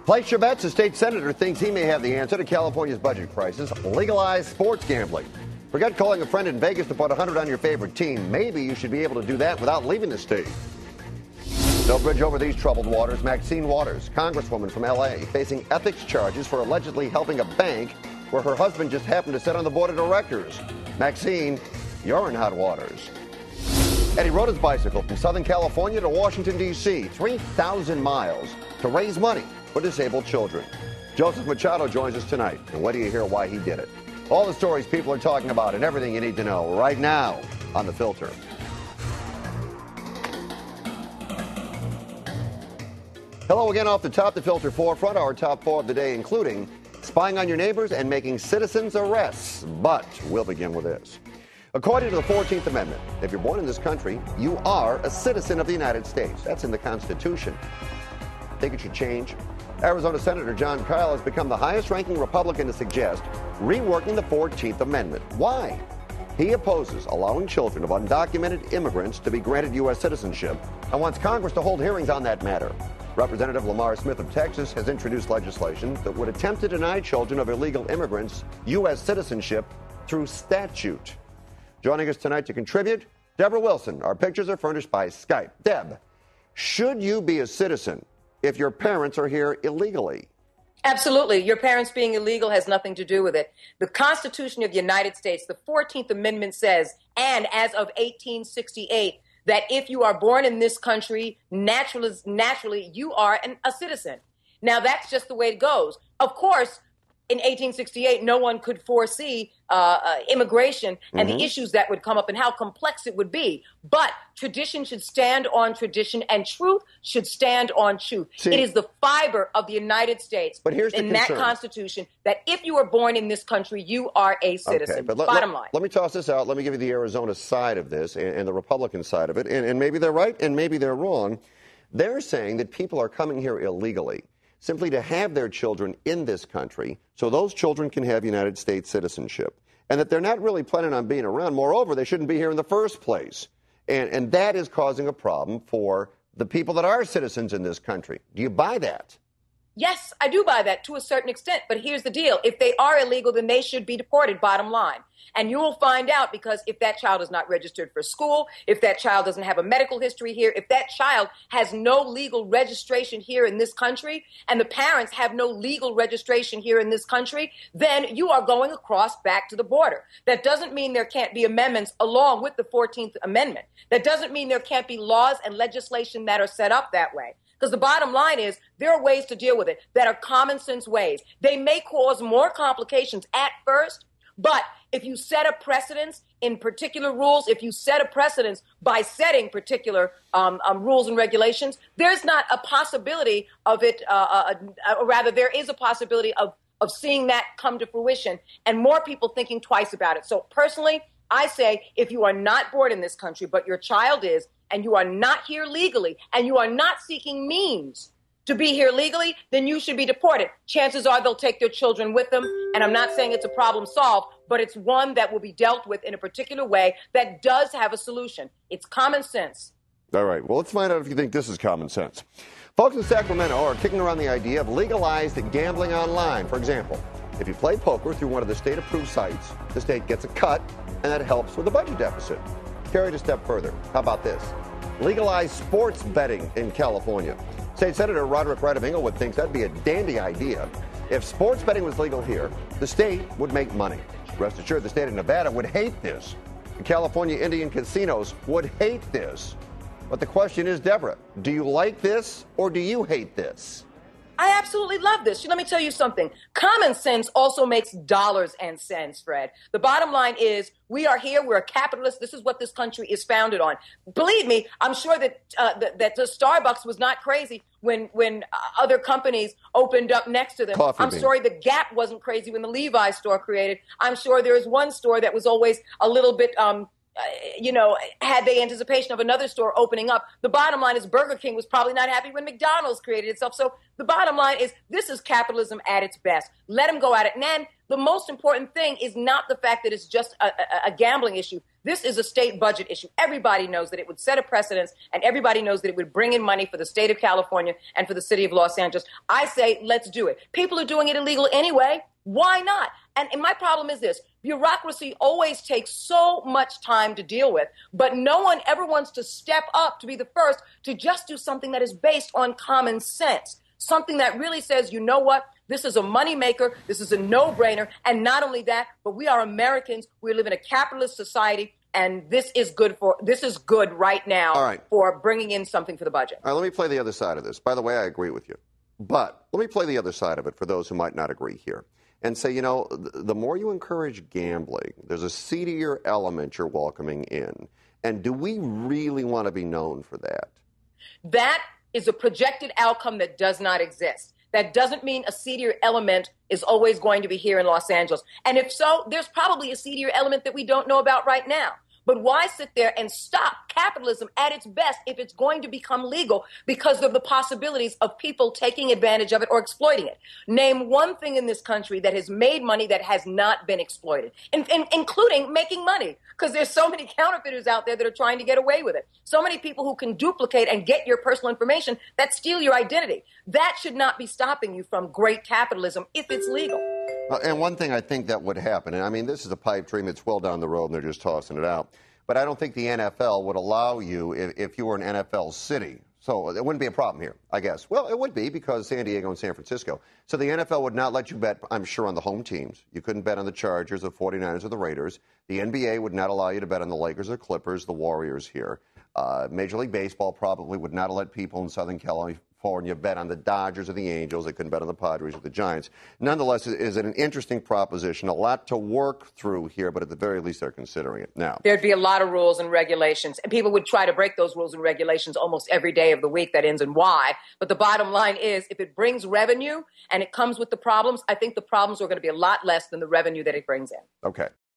Place your bets. The state senator thinks he may have the answer to California's budget crisis. Legalize sports gambling. Forget calling a friend in Vegas to put 100 on your favorite team. Maybe you should be able to do that without leaving the state. No bridge over these troubled waters. Maxine Waters, congresswoman from L.A., facing ethics charges for allegedly helping a bank where her husband just happened to sit on the board of directors. Maxine, you're in hot waters. Eddie rode his bicycle from Southern California to Washington, D.C., 3,000 miles to raise money for disabled children. Joseph Machado joins us tonight, and wait till you hear why he did it. All the stories people are talking about and everything you need to know right now on The Filter. Hello again off the top, The Filter forefront, our top four of the day, including spying on your neighbors and making citizens arrests. But we'll begin with this. According to the 14th Amendment, if you're born in this country, you are a citizen of the United States. That's in the Constitution. Think it should change? Arizona Senator John Kyl has become the highest-ranking Republican to suggest reworking the 14th Amendment. Why? He opposes allowing children of undocumented immigrants to be granted U.S. citizenship and wants Congress to hold hearings on that matter. Representative Lamar Smith of Texas has introduced legislation that would attempt to deny children of illegal immigrants U.S. citizenship through statute. Joining us tonight to contribute, Debra Wilson. Our pictures are furnished by Skype. Deb, should you be a citizen if your parents are here illegally? Absolutely. Your parents being illegal has nothing to do with it. The Constitution of the United States, the 14th Amendment says, and as of 1868, that if you are born in this country, naturally you are a citizen. Now, that's just the way it goes. Of course, in 1868, no one could foresee immigration and the issues that would come up and how complex it would be. But tradition should stand on tradition and truth should stand on truth. It is the fiber of the United States in that Constitution that if you are born in this country, you are a citizen. Okay, but bottom line. Let me toss this out. Let me give you the Arizona side of this and the Republican side of it. And maybe they're right and maybe they're wrong. They're saying that people are coming here illegally simply to have their children in this country so those children can have United States citizenship, and that they're not really planning on being around. Moreover, they shouldn't be here in the first place. And that is causing a problem for the people that are citizens in this country. Do you buy that? Yes, I do buy that to a certain extent. But here's the deal. If they are illegal, then they should be deported, bottom line. And you will find out, because if that child is not registered for school, if that child doesn't have a medical history here, if that child has no legal registration here in this country, and the parents have no legal registration here in this country, then you are going across back to the border. That doesn't mean there can't be amendments along with the 14th Amendment. That doesn't mean there can't be laws and legislation that are set up that way. Because the bottom line is there are ways to deal with it that are common sense ways. They may cause more complications at first, but if you set a precedence in particular rules, if you set a precedence by setting particular rules and regulations, there's not a possibility of it, rather there is a possibility of seeing that come to fruition and more people thinking twice about it. So personally, I say if you are not born in this country, but your child is, and you are not here legally, and you are not seeking means to be here legally, then you should be deported. Chances are they'll take their children with them, and I'm not saying it's a problem solved, but it's one that will be dealt with in a particular way that does have a solution. It's common sense. All right. Well, let's find out if you think this is common sense. Folks in Sacramento are kicking around the idea of legalized gambling online. For example, if you play poker through one of the state-approved sites, the state gets a cut, and that helps with the budget deficit. Carry it a step further. How about this? Legalize sports betting in California. State Senator Roderick Wright of Inglewood thinks that'd be a dandy idea. If sports betting was legal here, the state would make money. Rest assured, the state of Nevada would hate this. The California Indian casinos would hate this. But the question is, Deborah, do you like this or do you hate this? I absolutely love this. Let me tell you something. Common sense also makes dollars and cents, Fred. The bottom line is we are here. We're a capitalist. This is what this country is founded on. Believe me, I'm sure that that the Starbucks was not crazy when other companies opened up next to them. I'm sorry the Gap wasn't crazy when the Levi's store created. I'm sure there is one store that was always a little bit had they anticipation of another store opening up. The bottom line is Burger King was probably not happy when McDonald's created itself. So the bottom line is this is capitalism at its best. Let them go at it. And then the most important thing is not the fact that it's just a gambling issue. This is a state budget issue. Everybody knows that it would set a precedence, and everybody knows that it would bring in money for the state of California and for the city of Los Angeles. I say, let's do it. People are doing it illegal anyway. Why not? And my problem is this. Bureaucracy always takes so much time to deal with, but no one ever wants to step up to be the first to just do something that is based on common sense. Something that really says, you know what? This is a moneymaker. This is a no-brainer. And not only that, but we are Americans. We live in a capitalist society, and this is good right now for bringing in something for the budget. All right, let me play the other side of this. By the way, I agree with you. But let me play the other side of it for those who might not agree here and say, the more you encourage gambling, there's a seedier element you're welcoming in. And do we really want to be known for that? That is a projected outcome that does not exist. That doesn't mean a seedier element is always going to be here in Los Angeles. And if so, there's probably a seedier element that we don't know about right now. But why sit there and stop capitalism at its best if it's going to become legal because of the possibilities of people taking advantage of it or exploiting it? Name one thing in this country that has made money that has not been exploited, including making money, because there's so many counterfeiters out there that are trying to get away with it. So many people who can duplicate and get your personal information that steal your identity. That should not be stopping you from great capitalism if it's legal. And one thing I think that would happen, and I mean, this is a pipe dream. It's well down the road, and they're just tossing it out. But I don't think the NFL would allow you, if you were an NFL city. So it wouldn't be a problem here, I guess. Well, it would be because San Diego and San Francisco. So the NFL would not let you bet, I'm sure, on the home teams. You couldn't bet on the Chargers, the 49ers, or the Raiders. The NBA would not allow you to bet on the Lakers or Clippers, the Warriors here. Major League Baseball probably would not let people in Southern California bet on the Dodgers or the Angels. They couldn't bet on the Padres or the Giants. Nonetheless, is it an interesting proposition? A lot to work through here, but at the very least, they're considering it now. There'd be a lot of rules and regulations, and people would try to break those rules and regulations almost every day of the week. That ends in Y. But the bottom line is, if it brings revenue and it comes with the problems, I think the problems are going to be a lot less than the revenue that it brings in. Okay.